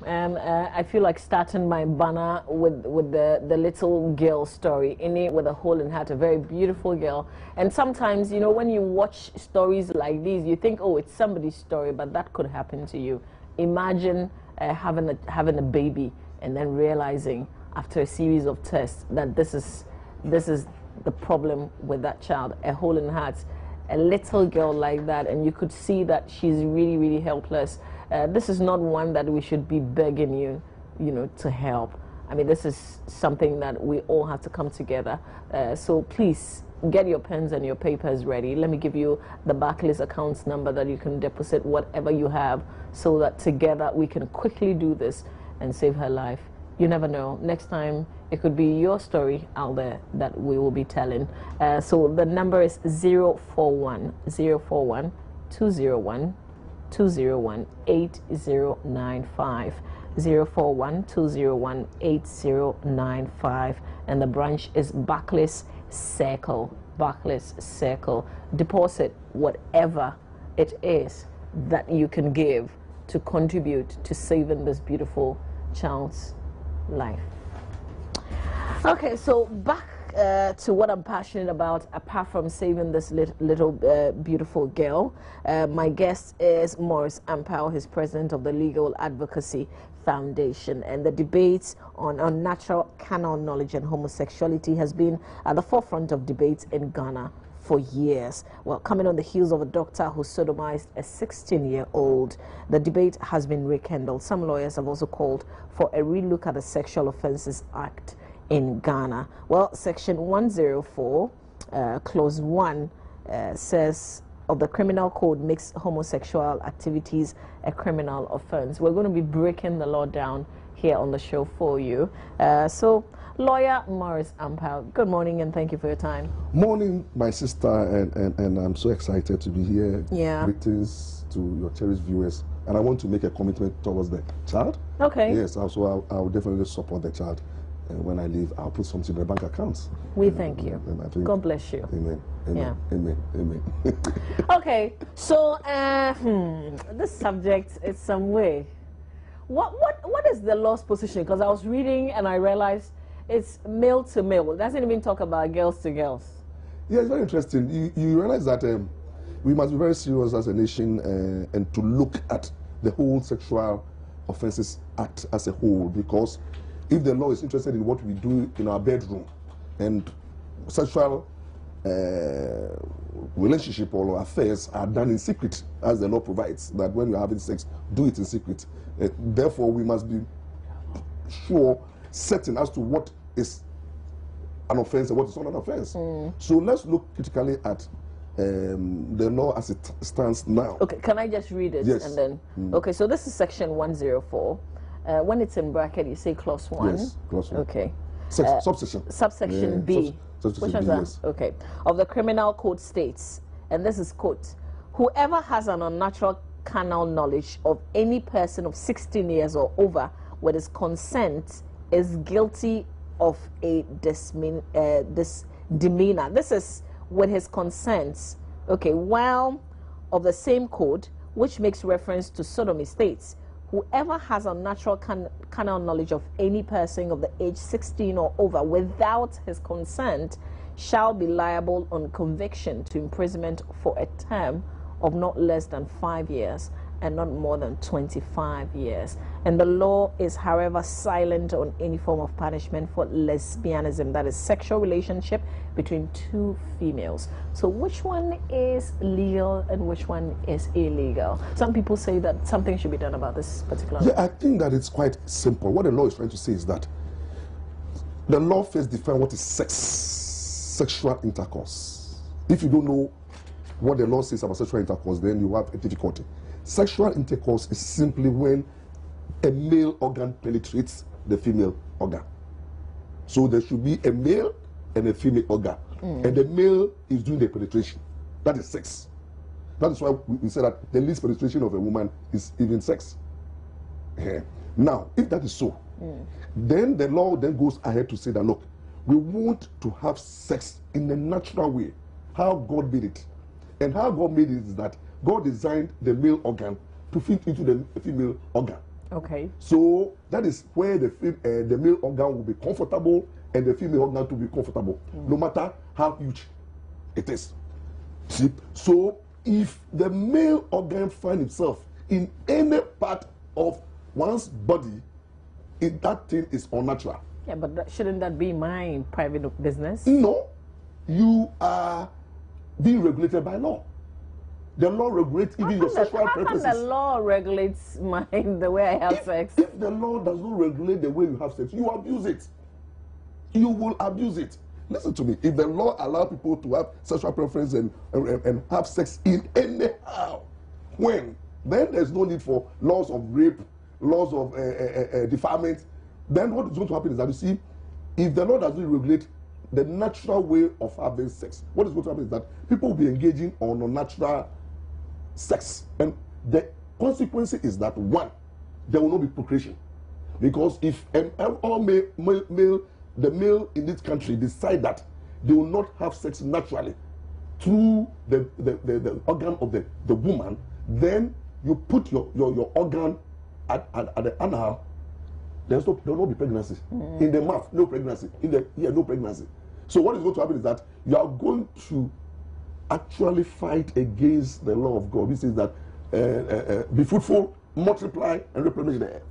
and I feel like starting my banner with the little girl story in it, with a hole in heart, a very beautiful girl. And sometimes, you know, when you watch stories like these, you think, oh, it's somebody's story, but that could happen to you. Imagine having a baby and then realizing after a series of tests that this is the problem with that child, a hole in heart. A little girl like that, and you could see that she's really, really helpless. This is not one that we should be begging you, to help. I mean, this is something that we all have to come together. So please get your pens and your papers ready. Let me give you the Barclays accounts number that you can deposit whatever you have, so that together we can quickly do this and save her life. You never know. Next time, it could be your story out there that we will be telling. So the number is 041 201 201 8095. 041 201 8095. And the branch is Barclays Circle. Barclays Circle. Deposit whatever it is that you can give to contribute to saving this beautiful child's life. Okay, so back to what I'm passionate about, apart from saving this little beautiful girl. My guest is Maurice Ampao. He's president of the Legal Advocacy Foundation, and the debate on unnatural carnal knowledge and homosexuality has been at the forefront of debates in Ghana for years. Well, coming on the heels of a doctor who sodomized a 16-year-old, the debate has been rekindled. Some lawyers have also called for a relook at the Sexual Offences Act in Ghana. Well, Section 104, Clause 1, says of the Criminal Code makes homosexual activities a criminal offense. We're going to be breaking the law down here on the show for you. So, Lawyer Maurice Ampao, good morning and thank you for your time. Morning, my sister, and I'm so excited to be here. Yeah. Greetings to your cherished viewers. And I want to make a commitment towards the child. Okay. Yes, also I'll definitely support the child. And when I leave, I'll put something in the bank accounts. We thank you. And I think, God bless you. Amen. Amen. Yeah. Amen. Amen. Okay, so this subject is some way. What is the law's position? Because I was reading and I realized it's male to male. It doesn't even talk about girls to girls. Yeah, it's very interesting. You realize that we must be very serious as a nation and to look at the whole Sexual Offences Act as a whole, because if the law is interested in what we do in our bedroom and sexual relationship or affairs are done in secret, as the law provides, that when we're having sex, do it in secret. Therefore, we must be sure, certain as to what is an offense and what is not an offense. So let's look critically at the law as it stands now. Okay, can I just read it? Yes. And then, okay, so this is Section 104. When it's in bracket, you say Clause 1. Yes, Clause 1. Okay. Subsection. Subsection B. Subsection Which B, is that? yes. Okay. Of the Criminal Code states, and this is quote, whoever has an unnatural carnal knowledge of any person of 16 years or over with his consent is guilty of a demeanor. This is with his consent. Okay, while of the same code, which makes reference to sodomy, states, whoever has unnatural carnal knowledge of any person of the age 16 or over without his consent shall be liable on conviction to imprisonment for a term of not less than 5 years and not more than 25 years. And the law is, however, silent on any form of punishment for lesbianism, that is sexual relationship between two females. So which one is legal and which one is illegal? Some people say that something should be done about this particular law. Yeah, I think that it's quite simple. What the law is trying to say is that the law first defines what is sex, sexual intercourse. If you don't know what the law says about sexual intercourse, then you have a difficulty. Sexual intercourse is simply when a male organ penetrates the female organ. So there should be a male and a female organ. And the male is doing the penetration. That is sex. That is why we say that the least penetration of a woman is even sex. Now, if that is so, then the law then goes ahead to say that, look, we want to have sex in a natural way, how God made it. And how God made it is that God designed the male organ to fit into the female organ. Okay. So that is where the male organ will be comfortable and the female organ to be comfortable, no matter how huge it is. See? So if the male organ finds itself in any part of one's body, that thing is unnatural. Yeah, but shouldn't that be my private business? No, you are being regulated by law. The law regulates even your sexual preferences. How can the law regulates the way I have sex? If the law does not regulate the way you have sex, you abuse it. You will abuse it. Listen to me. If the law allows people to have sexual preference and have sex in anyhow, then there's no need for laws of rape, laws of defilement. Then what is going to happen is that, you see, if the law doesn't regulate the natural way of having sex, what is going to happen is that people will be engaging on unnatural sex, and the consequence is that, one, there will not be procreation, because if all the male in this country decide that they will not have sex naturally through the organ of the woman, then you put your organ at the anal. There will not be pregnancy. In the mouth, no pregnancy. In the ear, no pregnancy. So what is going to happen is that you are going to actually fight against the law of God. This is that be fruitful, multiply, and replenish the earth.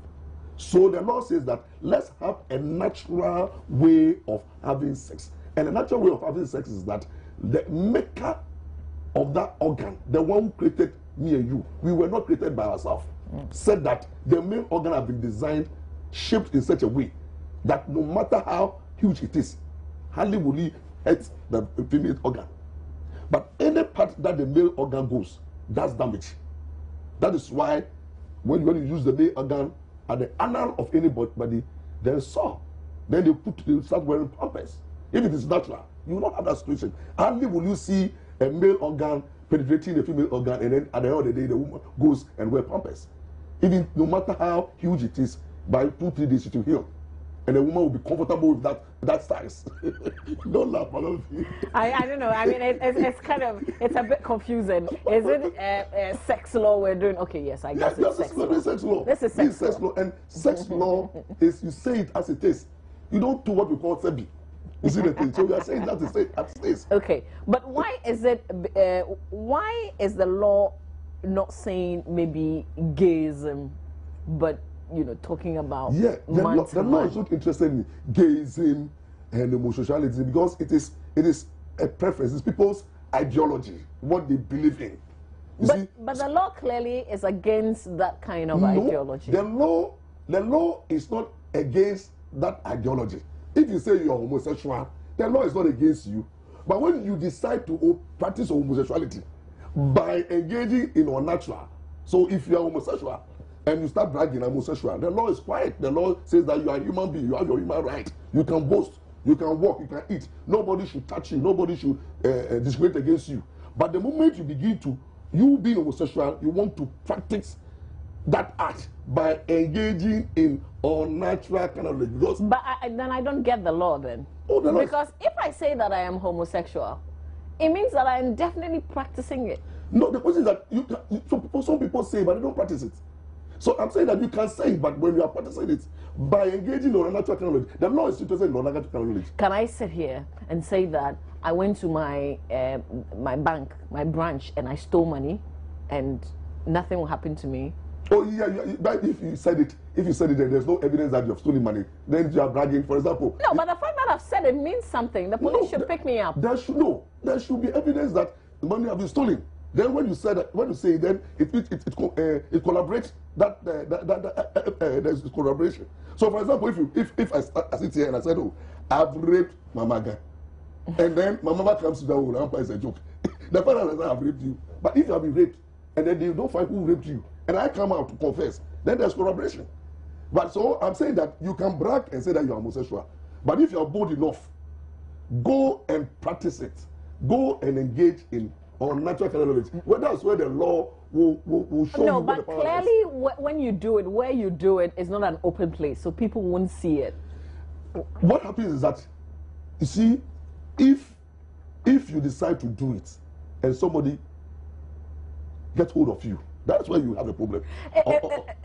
So the law says that let's have a natural way of having sex. And the natural way of having sex is that the maker of that organ, the one who created me and you, we were not created by ourselves, said that the male organ has been designed, shaped in such a way that no matter how huge it is, hardly will it hurt the female organ. But any part that the male organ goes, that's damage. That is why when you use the male organ at the anal of anybody, there's sore. Then they start wearing pampers. If it is natural, you will not have that situation. Hardly will you see a male organ penetrating the female organ, and then at the end of the day, the woman goes and wears pampers. Even no matter how huge it is, by 2-3 days it will heal, and the woman will be comfortable with that size. Don't laugh, I love you. I don't know. I mean, it's kind of, it's a bit confusing. Is it sex law we're doing? Okay, yes, I guess it's sex law. Sex law. This is sex law. And sex law is, you say it as it is. You don't do what we call sebi. You see the thing? So we are saying that to say as it is. Okay, but why is it? Why is the law not saying maybe gayism, but talking about the law is not interested in gayism and homosexuality, because it is a preference. It's people's ideology, what they believe in. But the law clearly is against that kind of ideology. The law is not against that ideology. If you say you are homosexual, the law is not against you. But when you decide to practice homosexuality by engaging in unnatural, so if you are homosexual and you start bragging I'm homosexual, the law is quiet. The law says that you are a human being, you have your human right. You can boast, you can walk, you can eat. Nobody should touch you, nobody should discriminate against you. But the moment you begin to, you being homosexual, you want to practice that act by engaging in unnatural kind of religious. But then I don't get the law then. Oh, the law because if I say that I am homosexual, it means that I am definitely practicing it. No, the question is that some people say, but they don't practice it. So I'm saying that you can say it, but when you are practicing it, by engaging in unnatural kind of knowledge, the law is interested in unnatural kind of knowledge. Can I sit here and say that I went to my bank, my branch, and I stole money, and nothing will happen to me? Oh yeah, but if you said it, then there's no evidence that you have stolen money. Then you are bragging, for example. No, but the fact that I've said it means something. The police should pick me up. There should be evidence that the money has been stolen. Then when you say that, then it collaborates that there's collaboration. So for example, if I sit here and I said, oh, I've raped my mother, and then my mama comes to the home and it's a joke. The father says I've raped you, but if you have been raped and then they don't find who raped you, and I come out to confess, then there's collaboration. But so I'm saying that you can brag and say that you are homosexual, but if you are bold enough, go and practice it. Go and engage in unnatural kind of knowledge. Well, that's where the law will show you. No, but clearly, when you do it, where you do it is not an open place, so people won't see it. What happens is that, you see, if you decide to do it, and somebody gets hold of you, That's where you have a problem.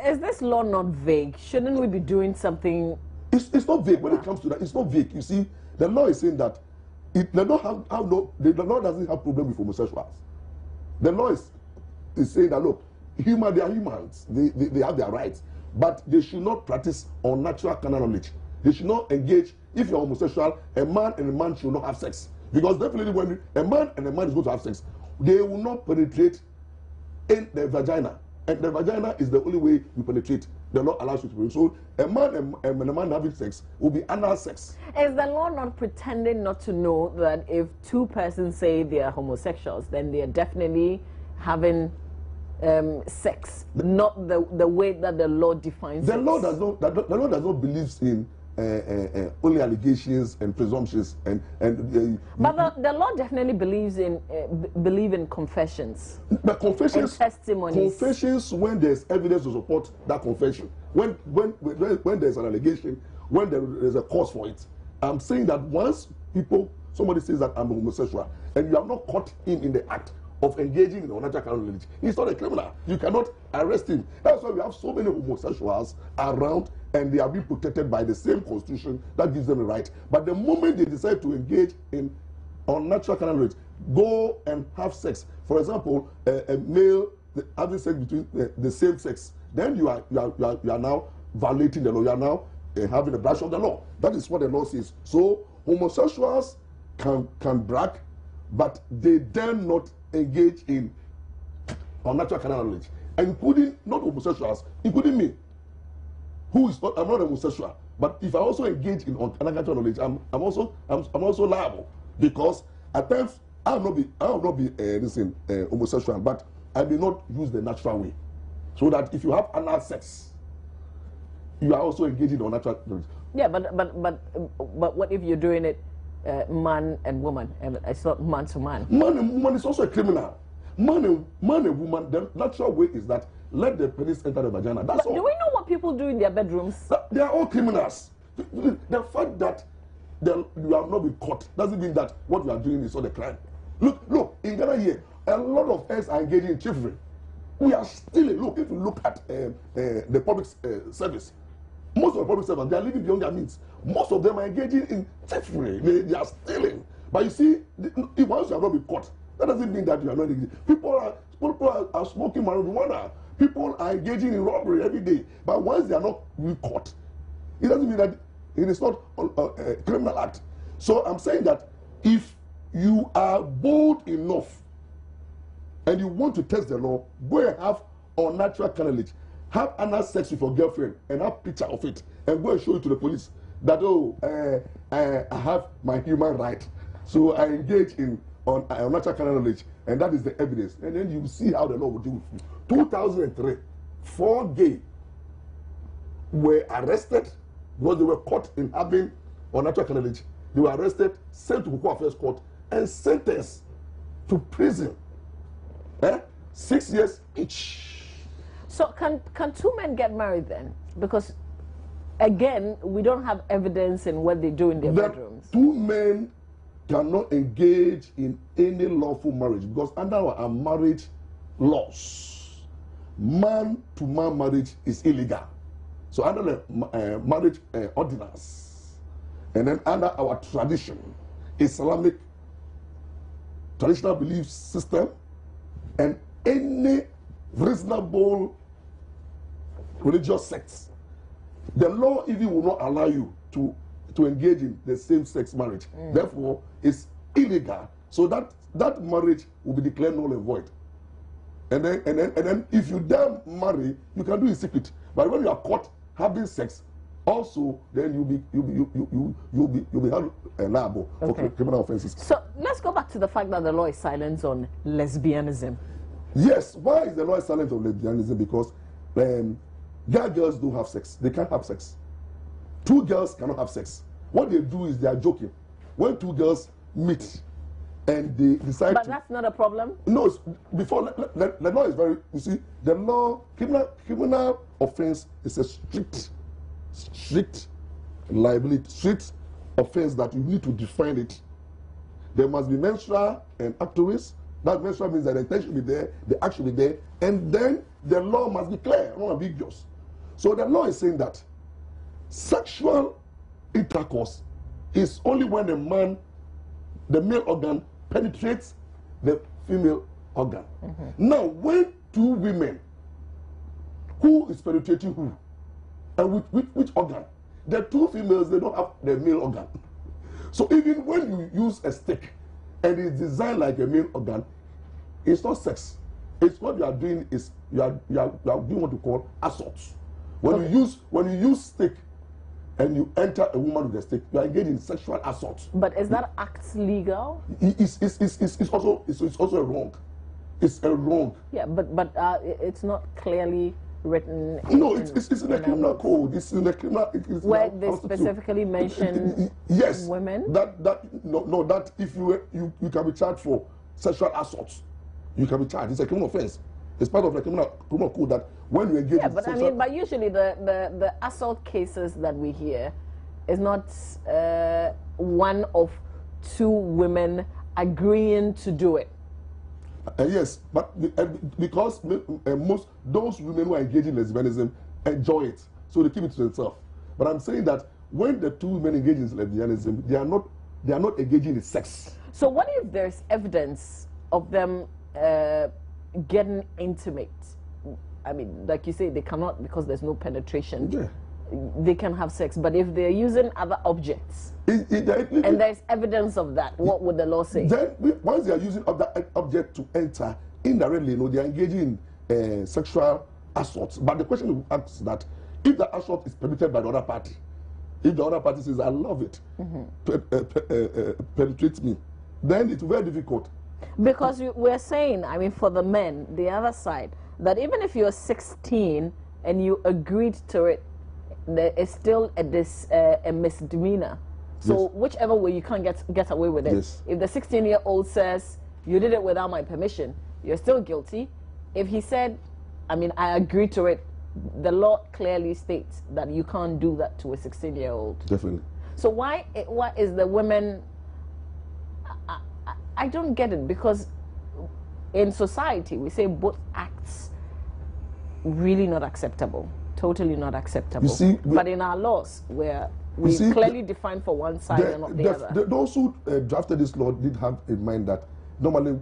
Is this law not vague? Shouldn't we be doing something? It's not vague when it comes to that. It's not vague. You see, the law is saying that the law doesn't have problem with homosexuals. The law is saying that look, they are humans. They have their rights, but they should not practice unnatural carnal knowledge. They should not engage. If you're homosexual, a man and a man should not have sex, because definitely when a man and a man is going to have sex, they will not penetrate in the vagina, and the vagina is the only way you penetrate. The law allows you to penetrate. So a man and a man having sex will be anal sex. Is the law not pretending not to know that if two persons say they are homosexuals, then they are definitely having sex, not the way that the law defines it? The law does not believe in only allegations and presumptions but the law definitely believes in believe in confessions. But confessions, and testimonies. Confessions when there's evidence to support that confession. When there's an allegation, when there's a cause for it. I'm saying that once somebody says that I'm a homosexual and you have not caught him in the act of engaging in unnatural carnal knowledge, he's not a criminal. You cannot arrest him. That's why we have so many homosexuals around, and they are being protected by the same constitution that gives them a right. But the moment they decide to engage in unnatural carnal knowledge, go and have sex, for example, a male having sex between the same sex, then you are now violating the law. You are now having a breach of the law. That is what the law says. So homosexuals can brag, but they dare not engage in unnatural carnal knowledge, including not homosexuals, including me, who is not. I'm not a homosexual, but if I also engage in unnatural knowledge, I'm also liable, because at times I will not be homosexual, but I may not use the natural way, so that if you have anal sex, you are also engaging in unnatural knowledge. Yeah, but what if you're doing it man and woman, and it's not man to man? Man and woman is also a criminal. Man and woman, the natural way is that let the penis enter the vagina. That's all. Do we know what people do in their bedrooms? They are all criminals. The fact that you have not been caught doesn't mean that what you are doing is not a crime. Look, in Ghana here, a lot of us are engaging in thievery. We are stealing. Look, if you look at the public service, most of the public servants, they are living beyond their means. Most of them are engaging in thievery. They are stealing. But you see, if once you have not been caught, that doesn't mean that you are not engaging. People are smoking marijuana. People are engaging in robbery every day. But once they are not really caught, it doesn't mean that it is not a criminal act. So I'm saying that if you are bold enough and you want to test the law, go and have unnatural carnal knowledge. Have anal sex with your girlfriend and have a picture of it and go and show it to the police that, I have my human right. So I engage in unnatural carnal knowledge, and that is the evidence. And then you see how the law will deal with you. 2003, 4 gay were arrested because they were caught in having unnatural carnal knowledge. They were arrested, sent to Cocoa Affairs Court, and sentenced to prison. 6 years each. So can two men get married then? Because again, we don't have evidence in what they do in their bedrooms. Two men cannot engage in any lawful marriage, because under our marriage laws, man-to-man marriage is illegal. So under the marriage ordinance, and then under our tradition, Islamic traditional belief system, and any reasonable religious sects, the law even will not allow you to engage in the same-sex marriage. Therefore, it's illegal. So that marriage will be declared null and void. And then if you dare marry, you can do it in secret. But when you are caught having sex, also then you'll be held liable for criminal offences. So let's go back to the fact that the law is silent on lesbianism. Yes, why is the law silent on lesbianism? Because girls don't have sex. They can't have sex. Two girls cannot have sex. What they do is they are joking. When two girls meet and they decide But that's not a problem? No, before the law is very, you see, the law, criminal offense is a strict liability, strict offense that you need to define it. There must be menstrual and actors, That menstrual means that the intent should be there, the act should be there, and then the law must be clear, not ambiguous. So the law is saying that sexual intercourse is only when the male organ penetrates the female organ. Now, when two women, who is penetrating who? And which organ? The two females, they don't have the male organ. So even when you use a stick and it's designed like a male organ, it's not sex. It's what you are doing is you are doing what you call assault. When you use stick and you enter a woman with a stick, you are engaged in sexual assault. But is that act legal? It's also wrong. It's a wrong. Yeah, but it's not clearly written. It's in the criminal code. It's in the criminal. Where they specifically mention yes, women. That if you can be charged for sexual assault, you can be charged. It's a criminal offense. It's part of the criminal code that when you engage. Yeah, but I mean, but usually the assault cases that we hear is not one of two women agreeing to do it. Yes, but because most those women who are engaging in lesbianism enjoy it, so they keep it to themselves. But I'm saying that when the two women engage in lesbianism, they are not engaging in sex. So what if there's evidence of them getting intimate? I mean, like you say, they cannot because there's no penetration. Yeah. They can have sex, but if they're using other objects and there's evidence of that, what would the law say? Then once they are using other object to enter indirectly, they are engaging in sexual assault. But the question we ask is that if the assault is permitted by the other party, if the other party says, I love it, penetrate me, then it's very difficult. Because we're saying, I mean, for the men, the other side, that even if you're 16 and you agreed to it, there is still a misdemeanor. So whichever way you can't get away with it. Yes. If the 16-year-old says, you did it without my permission, you're still guilty. If he said, I mean, I agree to it, the law clearly states that you can't do that to a 16-year-old. Definitely. So why is the women... I don't get it, because in society, we say both acts really not acceptable. Totally not acceptable. You see, but in our laws, where we clearly define for one side and not the other. Those who drafted this law did have in mind that normally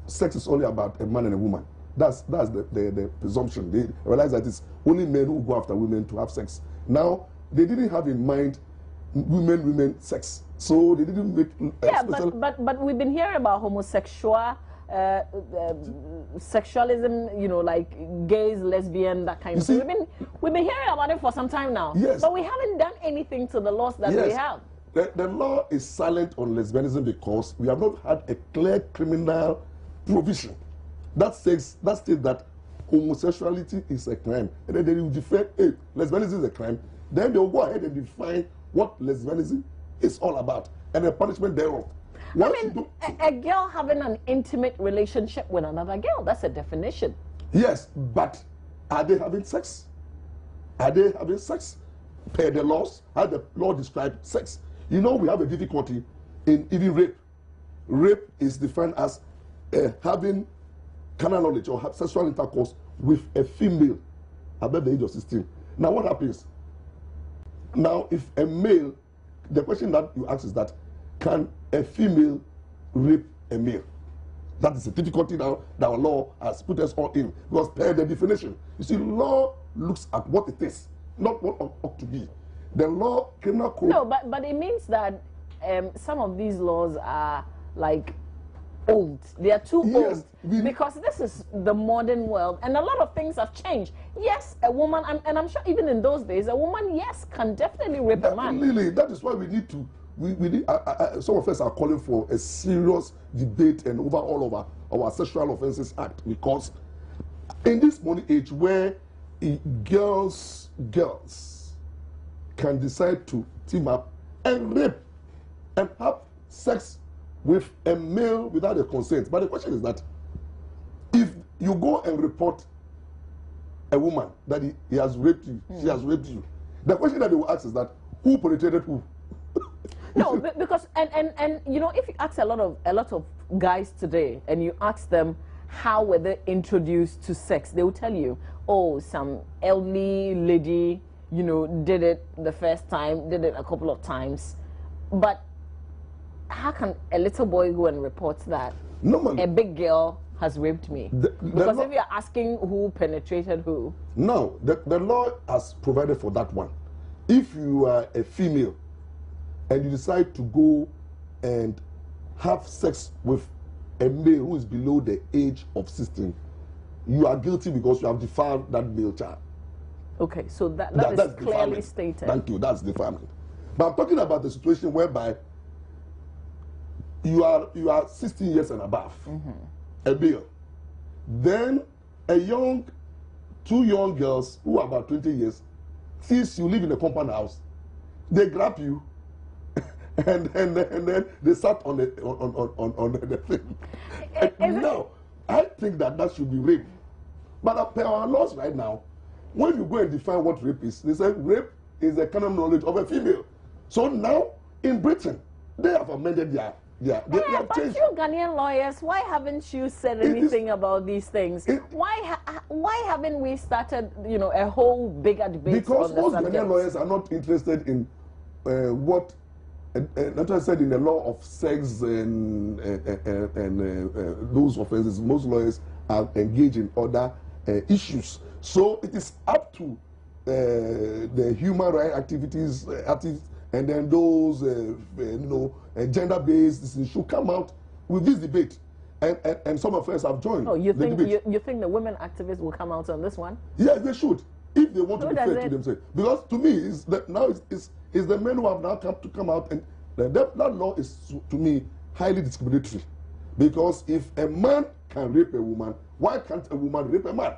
sex is only about a man and a woman. That's the presumption. They realize that it's only men who go after women to have sex. Now, they didn't have in mind women sex. So they didn't make but we've been hearing about homosexual sexualism, like gays, lesbian, that kind of thing. We've been hearing about it for some time now. Yes. But we haven't done anything to the laws that we have. The law is silent on lesbianism because we have not had a clear criminal provision that states that homosexuality is a crime. And then they will define, hey, lesbianism is a crime. Then they will go ahead and define what lesbianism is all about and the punishment thereof. I mean, a girl having an intimate relationship with another girl, that's a definition. Yes, but are they having sex? Are they having sex? Per the laws, how the law describes sex. We have a difficulty in even rape. Rape is defined as having carnal knowledge or have sexual intercourse with a female above the age of 16. Now what happens? Now if a male, the question that you ask is that, can a female rape a male? That is a difficulty now that our law has put us all in. Because per the definition, you see, law looks at what it is, not what ought to be. The law, criminal code... No, but it means that some of these laws are like old. They are too old. Because this is the modern world and a lot of things have changed. Yes, a woman, and I'm sure even in those days, a woman, yes, can definitely rape a man. Lily, that is why we need to... some of us are calling for a serious debate and overhaul of our Sexual Offences Act, because in this modern age where girls can decide to team up and rape and have sex with a male without a consent. But the question is that if you go and report a woman that he has raped you, she has raped you, the question that they will ask is that who penetrated who? No, because and if you ask a lot of guys today and you ask them how were they introduced to sex, they will tell you, oh, some elderly lady, you know, did it the first time, did it a couple of times. But how can a little boy go and report that normally a big girl has raped me? Because if you're asking who penetrated who. No, the law has provided for that one. If you are a female and you decide to go and have sex with a male who is below the age of 16, you are guilty because you have defiled that male child. Okay, so that is clearly stated. Thank you, that's defilement. But I'm talking about the situation whereby you are 16 years and above, a male. Then two young girls who are about 20 years, since you live in a compound house, they grab you and then they sat on the thing. No, I think that should be rape. But per our laws right now, when you go and define what rape is, they say rape is a common knowledge of a female. So now in Britain, they have amended their but changed. you Ghanaian lawyers, why haven't you said anything about these things? Why haven't we started, you know, a whole bigger debate? Because most Ghanaian lawyers are not interested in what, not I said, in the law of sex and those offences. Most lawyers are engaged in other issues. So it is up to the human rights activities, and then those gender-based things should come out with this debate, and some of us have joined. Oh, you the think debate. you think the women activists will come out on this one? Yes, they should, if they want to be fair to themselves. Because to me, it's the men who have now come out, and that law is to me highly discriminatory. Because if a man can rape a woman, why can't a woman rape a man?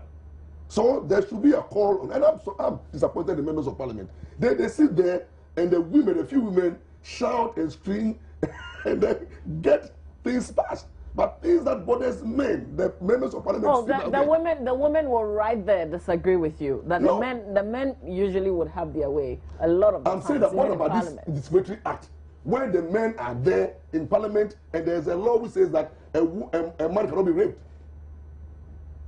So there should be a call on, and I'm disappointed in the members of parliament. They sit there and a few women shout and scream and then get things passed. But things that bothers men, the members of parliament. Oh, the women will right there disagree with you. That no. the men usually would have their way a lot of the I'm saying that what about this discriminatory act, where the men are there in parliament and there's a law which says that a man cannot be raped.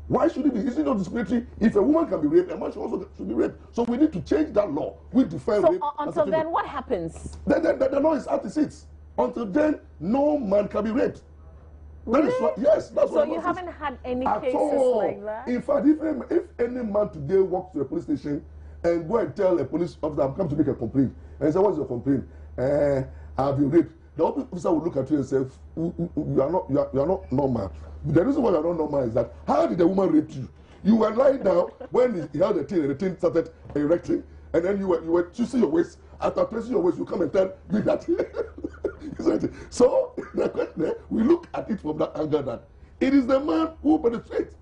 Why should it be? Is it not discriminatory? If a woman can be raped, a man should also be raped. So we need to change that law. We define rape. So until then, what happens? The law is at the seats. Until then, no man can be raped. Really? That is what, yes, that's so what. So you haven't had any at cases all. like that? In fact, if any man today walks to the police station and go and tell a police officer, "I'm come to make a complaint," and say, "What's your complaint?" I've been raped. The officer will look at you and say, "You are not normal." The reason why you are not normal is that how did the woman rape you? You were lying down when he held the thing and the thing started erecting, and then you were twisting your waist. After twisting your waist, you come and tell me that. So the question, we look at it from that angle that it is the man who penetrates.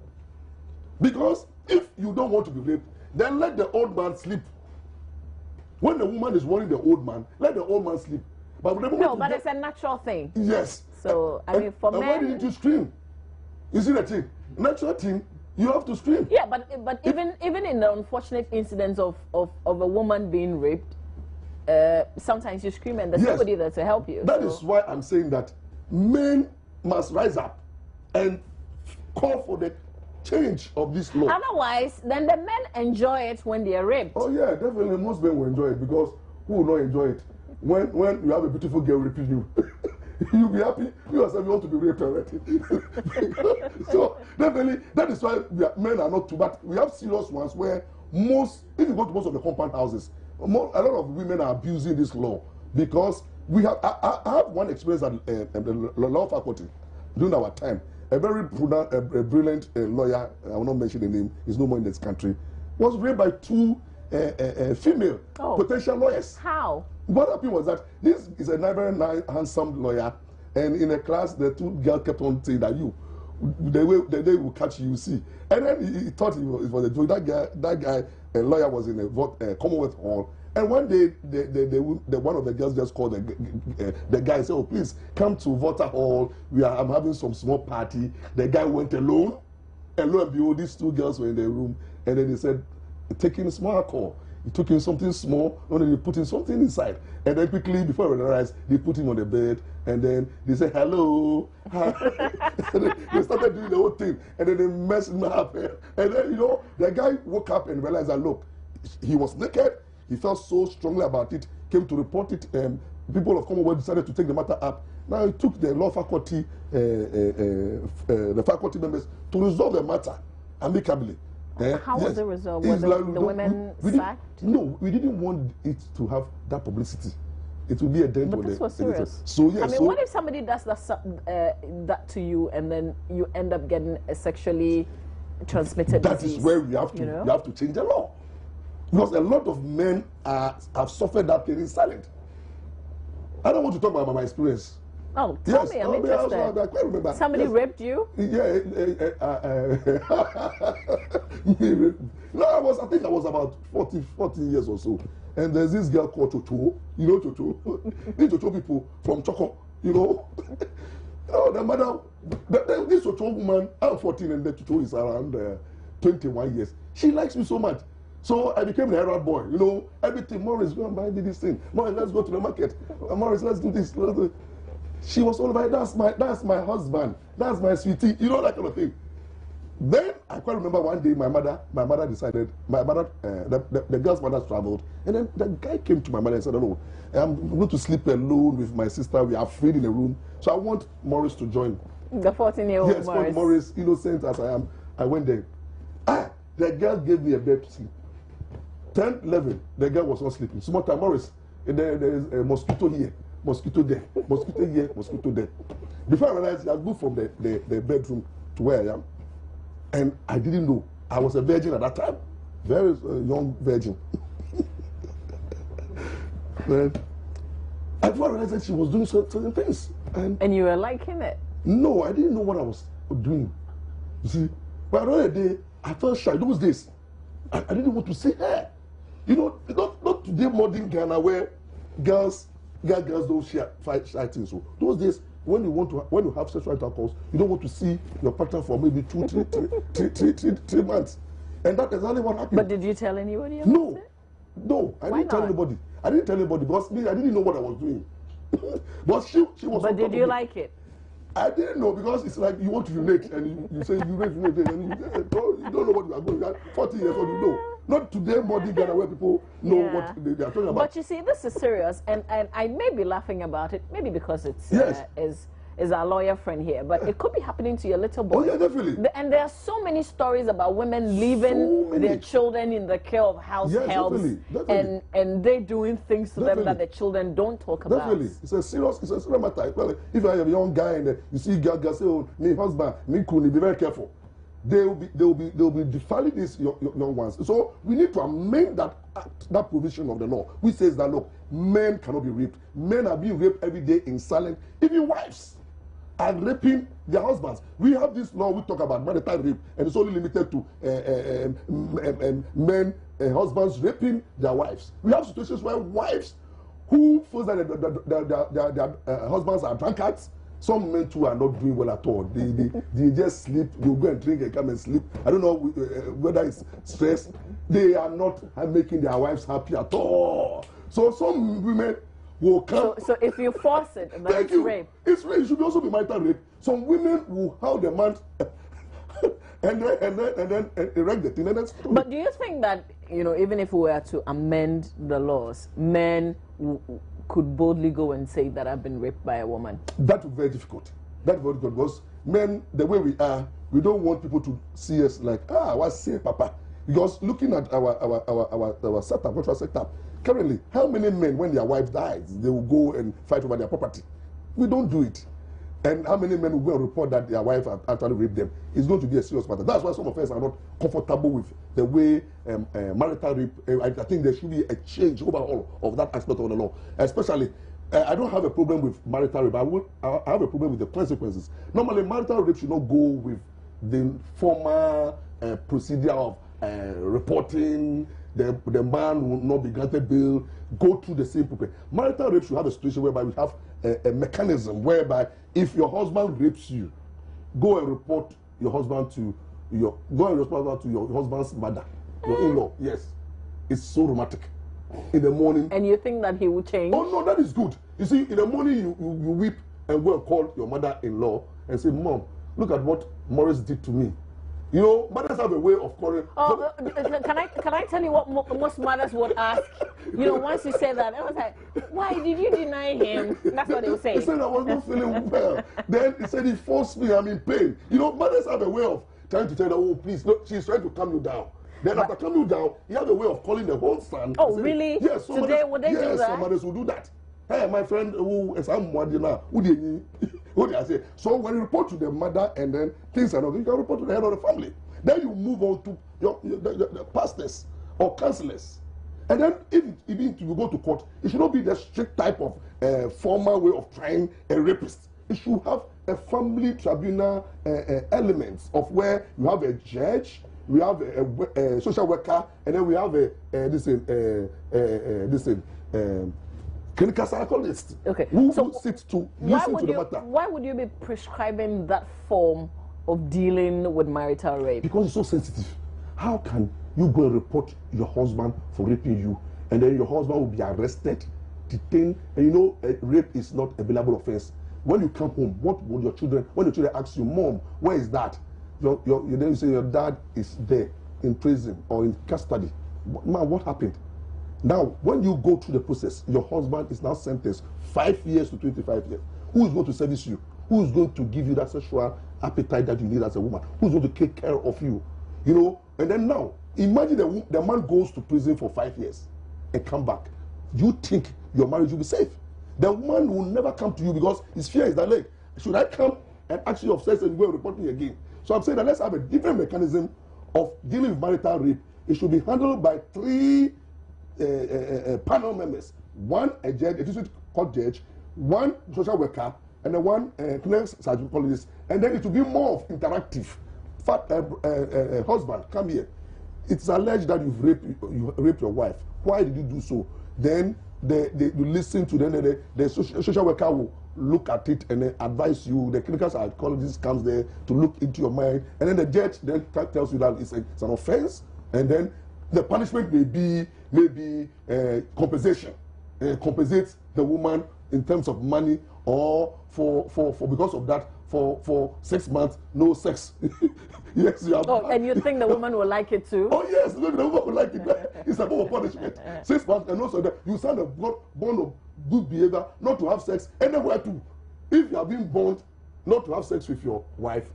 Because if you don't want to be raped, then let the old man sleep. When the woman is warning the old man, let the old man sleep. But but it's a natural thing. Yes. So I mean, for men. Why didn't you scream? You see the thing? Natural thing. You have to scream. Yeah, but even in the unfortunate incidents of a woman being raped, sometimes you scream and there's somebody there to help you. That is why I'm saying that men must rise up and call for the change of this law. Otherwise, then the men enjoy it when they are raped. Oh yeah, definitely most men will enjoy it, because who will not enjoy it? When you have a beautiful girl raping you, you'll be happy. You yourself want to be raped already. So definitely, that is why men are not too bad. We have serious ones where if you go to most of the compound houses, a lot of women are abusing this law, because we have. I have one experience at the law faculty during our time. A very brilliant lawyer, I will not mention the name, he's no more in this country, was raped by two female potential lawyers. How? What happened was that this is a very nice, handsome lawyer, and in a class, the two girls kept on saying that the day will catch you, see. And then he thought it was a joke. That guy, a lawyer, was in a Commonwealth Hall, and one day one of the girls just called the guy and said, "Oh, please come to Voter Hall. I'm having some small party." The guy went alone, and lo and behold, these two girls were in the room, and then they said, taking small alcohol. he took in something small, and then they put in something inside. And then quickly, before I realized, they put him on the bed, and then they said, hello. And they started doing the whole thing, and then they messed him up. And then, you know, the guy woke up and realized that, look, he was naked, he felt so strongly about it, came to report it, and people of Commonwealth decided to take the matter up. Now it took the law faculty, the faculty members to resolve the matter amicably. How was the result? Were the women sacked? No, we didn't want it to have that publicity. It will be a dent on the... But this was serious. So, yes. I mean, what if somebody does that to you and then you end up getting a sexually transmitted disease? That is where we have to, we have to change the law. Because a lot of men have suffered that pain in silence. I don't want to talk about my experience. Oh, tell me, I'm interested. I can't remember. Somebody raped you? Yeah. No, I think I was about 40 years or so. And there's this girl called Chocho. You know Chocho? These Chocho people from Choco, you know? The mother, this Chocho woman, I'm 14 and the Chocho is around 21 years. She likes me so much. So I became the Herald boy, you know, everything. Morris, go and buy this thing. Morris, let's go to the market. Morris, let's do this. She was all about, that's my husband, that's my sweetie, you know, that kind of thing. Then I quite remember one day my mother decided, the girl's mother traveled, and then the guy came to my mother and said, oh, I'm going to sleep alone with my sister, we are afraid in the room, so I want Morris to join. The 14-year-old Morris. Yes, Morris, innocent as I am, I went there. The girl gave me a bed to sleep. 10, 11, the girl was not sleeping. Small time, Morris, there is a mosquito here, mosquito there, mosquito here, mosquito there. Before I realized, I moved from the bedroom to where I am. And I didn't know. I was a virgin at that time. Very young virgin. I realized that she was doing certain things. And you were liking it? No, I didn't know what I was doing. You see? But another day, I felt shy. Those days, I didn't want to see her. You know, not today modern Ghana where girls don't share shy things. So those days, when you have sexual intercourse, you don't want to see your partner for maybe 3 months. And that is only what happened. But did you tell anybody about it? No, I didn't tell anybody. I didn't tell anybody because me, I didn't know what I was doing. But she was. But did you like it? I didn't know because it's like you want to relate and you say you relate and you don't know what you are going. 40 years old, you know. Not today, modern Ghana where people know what they are talking about. But you see, this is serious, and I may be laughing about it, maybe because it's is our lawyer friend here, but it could be happening to your little boy. Oh yeah, definitely. And there are so many stories about women leaving their children in the care of house helps, definitely. and they doing things to them that the children don't talk about. Definitely, it's a serious matter. If I have a young guy and you see girl say, "Oh, me husband, me kuni," be very careful. They will be defiling these young ones. So we need to amend that provision of the law, which says that look, men cannot be raped. Men are being raped every day in silence. Even wives are raping their husbands. We have this law we talk about marital rape, and it's only limited to men, husbands raping their wives. We have situations where wives who feel that their husbands are drunkards. Some men too are not doing well at all. They just sleep. They'll go and drink and come and sleep. I don't know whether it's stress. They are not making their wives happy at all. So some women will come. So if you force it, then it's rape. It's rape. It should also be marital rape. Some women will hold the man and then erect the thing. And then but do you think that, you know, even if we were to amend the laws, men could boldly go and say that I've been raped by a woman? That would be very difficult. That's very difficult because men, the way we are, we don't want people to see us like, what's say, Papa? Because looking at our setup, cultural setup, currently, how many men, when their wife dies, they will go and fight over their property? We don't do it. And how many men will go and report that their wife actually raped them? It's going to be a serious matter. That's why some of us are not comfortable with the way marital rape. I think there should be a change overall of that aspect of the law. Especially, I don't have a problem with marital rape. I have a problem with the consequences. Normally, marital rape should not go with the formal procedure of reporting. The man will not be granted bail. Go through the same process. Marital rape should have a situation whereby we have a mechanism whereby if your husband rapes you, go and report your husband to your husband's mother, your in-law. Yes, is so romantic. In the morning. And you think that he will change? Oh no, that is good. You see, in the morning you weep and go and call your mother-in-law and say, Mom, look at what Morris did to me. You know, mothers have a way of calling. Oh, can I tell you what most mothers would ask? You know, once you say that, I was like, why did you deny him? That's what they would say. He said I was not feeling well. Then he said he forced me, I'm in pain. You know, mothers have a way of trying to tell her, oh, please, look, she's trying to calm you down. Then after calming you down, you have a way of calling the whole son. Oh, really? Yes. Today, would they do that? Yes, some mothers will do that. Hey, my friend, who is what do I say? So when you report to the mother and then things are not, you can report to the head of the family. Then you move on to the pastors or counselors. And then if you go to court, it should not be the strict type of formal way of trying a rapist. It should have a family tribunal elements of where you have a judge, we have a social worker, and then we have clinical psychologist. Okay. Who sits to listen to the matter. Why would you be prescribing that form of dealing with marital rape? Because it's so sensitive. How can you go and report your husband for raping you, and then your husband will be arrested, detained, and you know rape is not a billable offense. When you come home, what would your children, when your children ask you, Mom, where is that? Then you say your dad is there in prison or in custody. Man, what happened? Now, when you go through the process, your husband is now sentenced 5 years to 25 years. Who is going to service you? Who is going to give you that sexual appetite that you need as a woman? Who is going to take care of you? You know, and then now, imagine the man goes to prison for 5 years and come back. You think your marriage will be safe? The woman will never come to you because his fear is that, like, should I come and ask you of sex and go and report me again? So I'm saying that let's have a different mechanism of dealing with marital rape. It should be handled by 3 panel members. 1 a judge, a district court judge, 1 social worker, and then 1 clinical psychologist. And then it will be more of interactive. Husband, come here. It's alleged that you raped your wife. Why did you do so? Then you listen to them. The social worker will look at it and then advise you. The clinical psychologist comes there to look into your mind, and then the judge then tells you that it's an offense, and then the punishment may be compensation. Compensate the woman in terms of money, or for because of that for 6 months no sex. Yes, you have. Oh, and you think the woman will like it too? Oh yes, maybe the woman will like it. It's about punishment. 6 months, and also that you sign a bond of good behavior not to have sex anywhere too. If you have been born not to have sex with your wife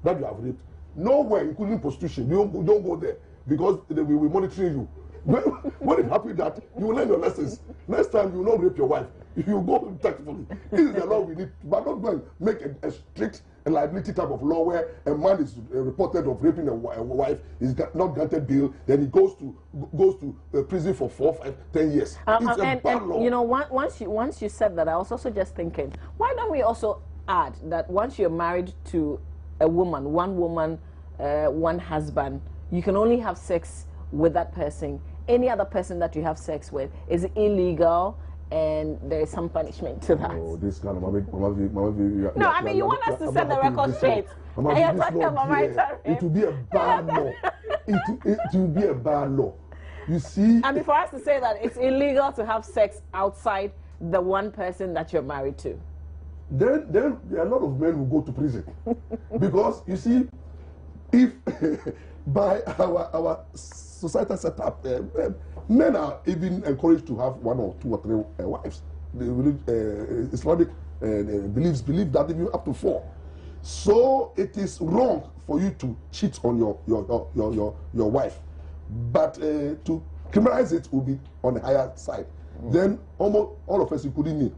that you have raped, nowhere, including prostitution, you don't go there because they will be monitoring you. When it happens that you will learn your lessons. Next time you will not rape your wife. You go tactfully. This is the law we need, but not going to make a strict liability type of law where a man is reported of raping a wife, is not granted bail, then he goes to prison for 4, 5, 10 years. It's a bad law. You know, once you said that, I was also just thinking, why don't we also add that once you're married to a woman, one husband, you can only have sex with that person. Any other person that you have sex with is illegal, and there is some punishment to that. Oh, this kind of no, I mean, you want us to set the record straight. It will be a bad law. It will be a bad law. You see? I mean, for us to say that it's illegal to have sex outside the one person that you're married to. Then there are a lot of men who go to prison. Because, you see, if by our societal setup, men are even encouraged to have 1 or 2 or 3 wives. The Islamic beliefs believe that even up to 4. So it is wrong for you to cheat on your wife, but to criminalize it will be on the higher side. Then almost all of us, including me,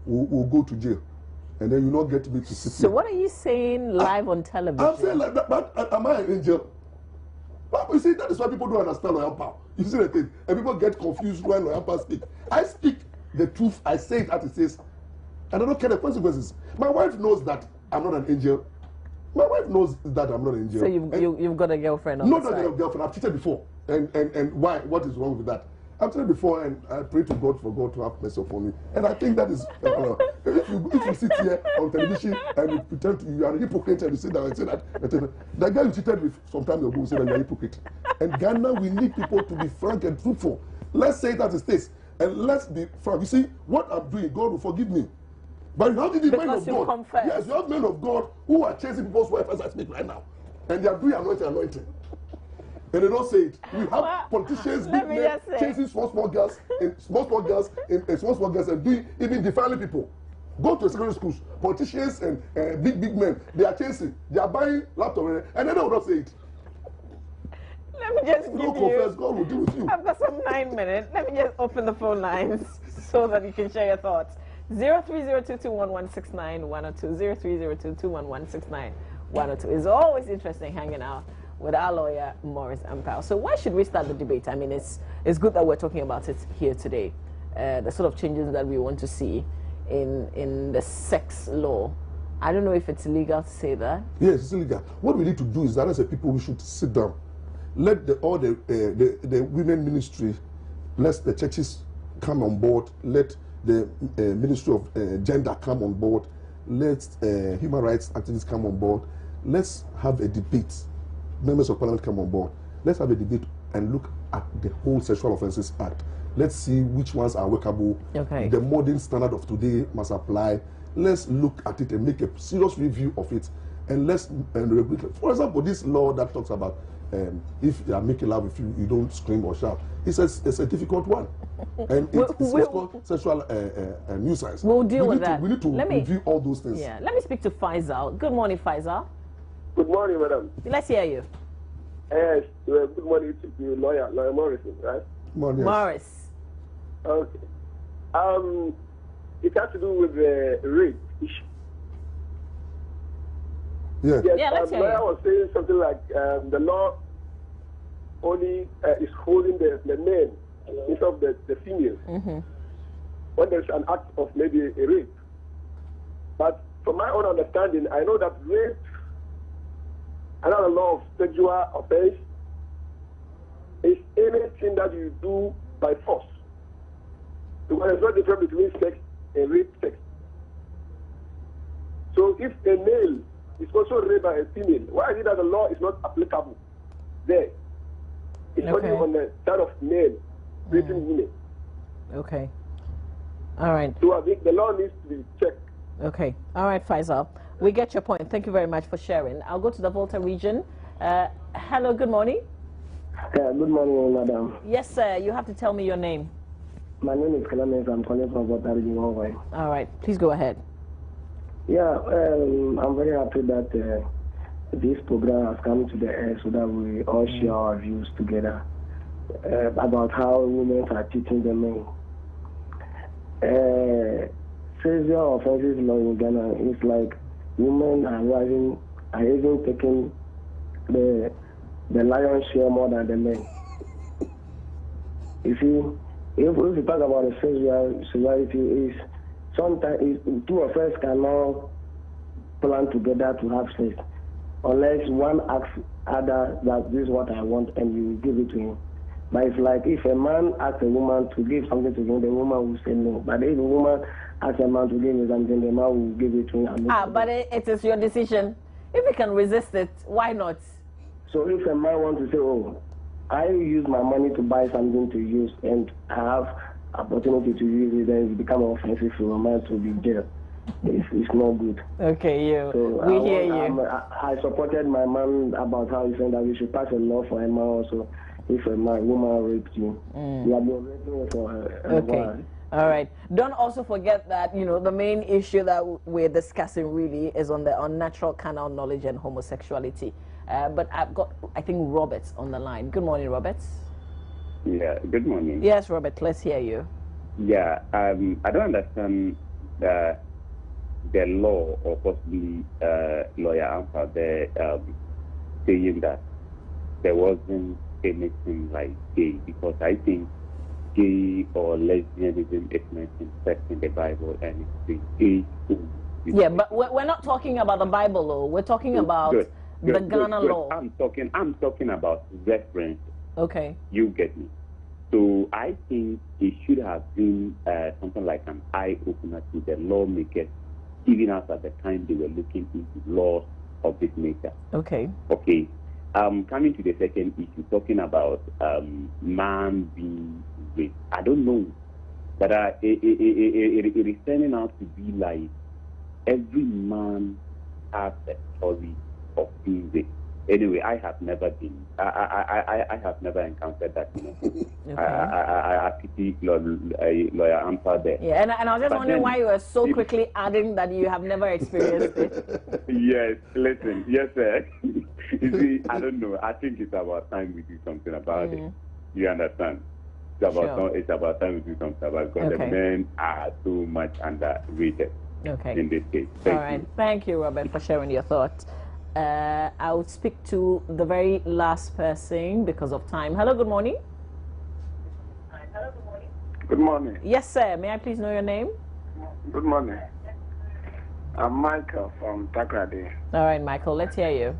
will go to jail, and then you not get me to sit. So what are you saying live on television? I'm saying like that, but am I an angel? But you see, that is why people don't understand Loyal Power. You see the thing, and people get confused when Loyal Power speak. I speak the truth. I say it as it says, and I don't care the consequences. My wife knows that I'm not an angel. My wife knows that I'm not an angel. So you've got a girlfriend on the side. Not a girlfriend. I've cheated before. And why? What is wrong with that? I've said it before, and I pray to God for God to have mercy upon me. And I think that is, if you sit here on television and you pretend you are a hypocrite and you say that, the guy you cheated with some time ago will say that you're a hypocrite. And Ghana, we need people to be frank and truthful. Let's say it as it is, and let's be frank. You see, what I'm doing, God will forgive me. But you have the men of God. Confess. Yes, you have men of God who are chasing people's wives as I speak right now. And they are doing anointing. And they don't say it. We have politicians, big men, chasing small girls and small girls and doing even defiling people. Go to secondary schools, politicians and big men, they are chasing, they are buying laptops, and they don't say it. Let me just give confess, God will deal with you. I've got some 9 minutes. Let me just open the phone lines so that you can share your thoughts. 030221169102, 030221169102. It's always interesting hanging out with our lawyer, Morris Ampao. So why should we start the debate? I mean, it's good that we're talking about it here today. The sort of changes that we want to see in the sex law. I don't know if it's illegal to say that. Yes, it's illegal. What we need to do is that as a people, we should sit down. Let all the women ministry, let the churches come on board. Let the Ministry of Gender come on board. Let human rights activists come on board. Let's have a debate. Members of Parliament come on board. Let's have a debate and look at the whole Sexual Offences Act. Let's see which ones are workable. Okay. The modern standard of today must apply. Let's look at it and make a serious review of it. And let's regulate it. For example, this law that talks about if you are making love with you, you don't scream or shout. It's a difficult one. And it's called sexual nuisance. We'll deal with that. We need to review all those things. Yeah. Let me speak to Faisal. Good morning, Faisal. Good morning, madam. Let's hear you. Yes, good morning to you, lawyer Morrison, right? Good morning. Morris. Okay. It has to do with the rape issue. Yeah. Yes, Yeah, let's the hear lawyer you. was saying something like the law only is holding the men instead of the females when there's an act of maybe a rape. But from my own understanding, I know that rape, another law of sexual offense, is anything that you do by force. Because there's no difference between sex and rape sex. So if a male is also raped by a female, why is it that the law is not applicable there? It's only on the side of male raping women. Okay. All right. So I think the law needs to be checked. Okay. All right, Faisal. We get your point. Thank you very much for sharing. I'll go to the Volta region. Hello, good morning. Yeah, good morning, madam. Yes, sir. You have to tell me your name. My name is Clemens. I'm calling from Volta region. All right. Please go ahead. Yeah, I'm very happy that this program has come to the end so that we all share our views together about how women are teaching the men. Sexual offences law in Ghana is like women are even taking the lion's share more than the men. You see, if we talk about the sexuality, is sometimes two of us cannot plan together to have sex unless one asks other that this is what I want and you give it to him. But it's like if a man asks a woman to give something to him, the woman will say no. But if a woman asks a man to give him something, the man will give it to him. But it is your decision. If you can resist it, why not? So if a man wants to say, oh, I use my money to buy something to use and I have opportunity to use it, then it becomes offensive for a man to be jailed. It's not good. Okay, So we hear you. I supported my man about how he said that we should pass a law for a man also. If a woman raped you, you have been raping for her. Okay. All right. Don't also forget that, the main issue that we're discussing really is on the unnatural carnal knowledge and homosexuality. But I've got, I think, Roberts on the line. Good morning, Roberts. Yeah, good morning. Yes, Robert, let's hear you. Yeah, I don't understand the law or possibly lawyer Ampa there saying that there wasn't anything like gay, because I think gay or lesbianism is mentioned first in the Bible and it's the age. Yeah, but we're not talking about the Bible law. We're talking about the Ghana law. I'm talking about reference. Okay. You get me. So I think it should have been something like an eye-opener to the lawmakers, even as at the time they were looking into laws of this nature. Okay. Okay. Coming to the second issue, talking about man being raped. I don't know, but it is turning out to be like every man has a story of being raped. Anyway, I have never been. I have never encountered that. Okay. I pity lawyer Ampa there. Yeah, and I was just But wondering then, why you were so quickly adding that you have never experienced it. Yes, listen, yes, sir. You see, I don't know. I think it's about time we do something about it. You understand? It's about time we do something about it because the men are so much underrated in this case. All right. Thank you, Robert, for sharing your thoughts. I would speak to the very last person because of time. Hello, good morning. Good morning. Yes, sir. May I please know your name? Good morning. I'm Michael from Takrady. All right, Michael, let's hear you.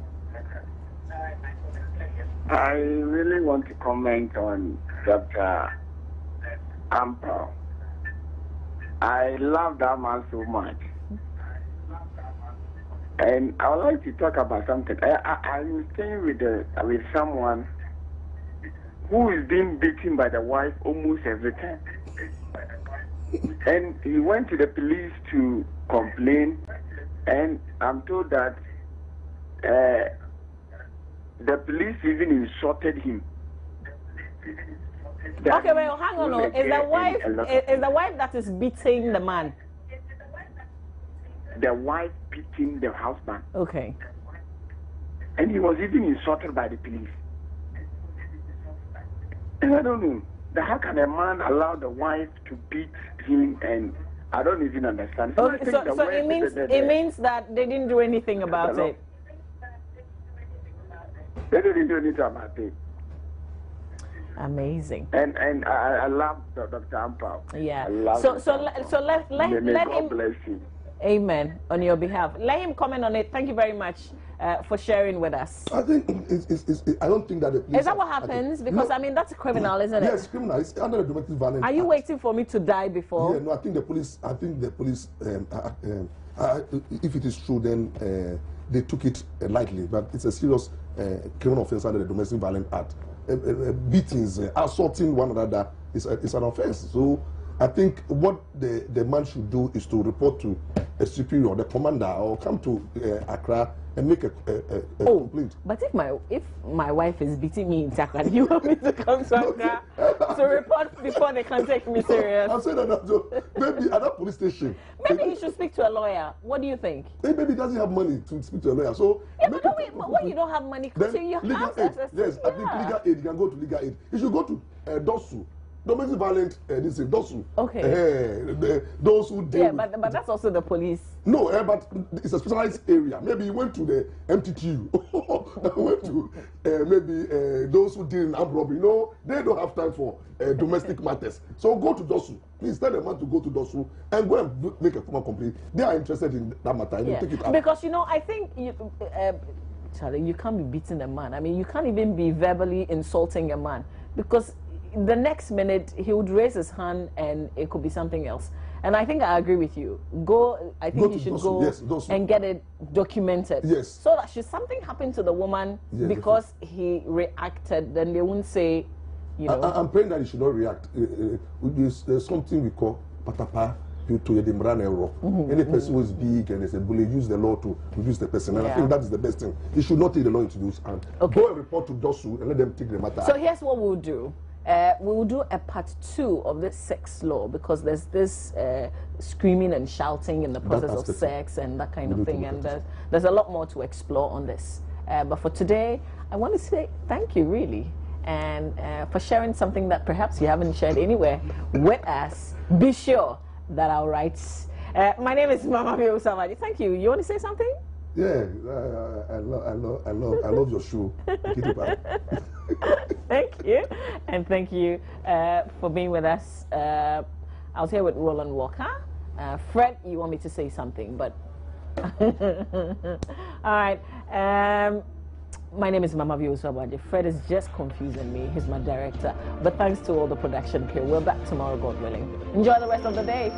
I really want to comment on Dr. Ampel. I love that man so much. And I would like to talk about something. I'm staying with someone who is being beaten by the wife almost every time. And he went to the police to complain, and I'm told that the police even insulted him. Okay, well, hang on. Is the wife that is beating the man? The wife beating the husband. Okay. And he was even insulted by the police. And I don't know. How can a man allow the wife to beat him? And I don't even understand. Okay, so it means that they didn't do anything about it. They didn't do anything about it. Amazing. And I love Dr. Ampao. Yeah. So let him. Bless him. Amen. On your behalf, let him comment on it. Thank you very much for sharing with us. I think I don't think that the police. Is that what happens? Because I mean that's criminal, isn't it? Yes, criminal. It's under the domestic violence. Are you waiting for me to die before? Yeah, no. I think the police. If it is true, then they took it lightly. But it's a serious criminal offence under the Domestic Violence Act. Beatings, assaulting one another is an offence. So I think what the man should do is to report to a superior, the commander, or come to Accra and make a complaint. But if my wife is beating me in Accra, you want me to come to Accra to report before they can take me serious? I'm saying that maybe at that police station. Maybe you should speak to a lawyer. What do you think? Maybe he doesn't have money to speak to a lawyer. So yeah, but when you don't have money, you legal have aid. access. Yes, I think legal aid. You can go to legal aid. You should go to DOSU. Domestic violence, this is DOSU. Okay. Those who deal. Yeah, but that's also the police. No, but it's a specialized area. Maybe you went to the MTTU. Went to maybe those who deal in armed robbery. No, they don't have time for domestic matters. So go to DOSU. Please tell the man to go to DOSU and go and make a formal complaint. They are interested in that matter. And take it out. Because I think Charlie, you can't be beating a man. I mean, you can't even be verbally insulting a man because the next minute he would raise his hand and it could be something else. And I think I agree with you. I think you should go and get it documented. Yes. So that should something happen to the woman because he reacted, then they won't say, I'm praying that he should not react. There's something we call patapa. Any person who is big and is a bully, use the law to reduce the person. And I think that is the best thing. He should not take the law into use and go and report to DOSU and let them take the matter. So here's what we'll do. We will do a part 2 of this sex law because there's this screaming and shouting in the process of sex and that kind of thing, and there's a lot more to explore on this. But for today, I want to say thank you, really, and for sharing something that perhaps you haven't shared anywhere with us. Be sure that our rights. My name is Mama Bio Savadi. Thank you. You want to say something? Yeah, I love your show. Thank you, and thank you for being with us. I was here with Roland Walker. Fred, you want me to say something, but all right. My name is Mama Viosabaji. Fred is just confusing me. He's my director. But thanks to all the production crew. We're back tomorrow, God willing. Enjoy the rest of the day.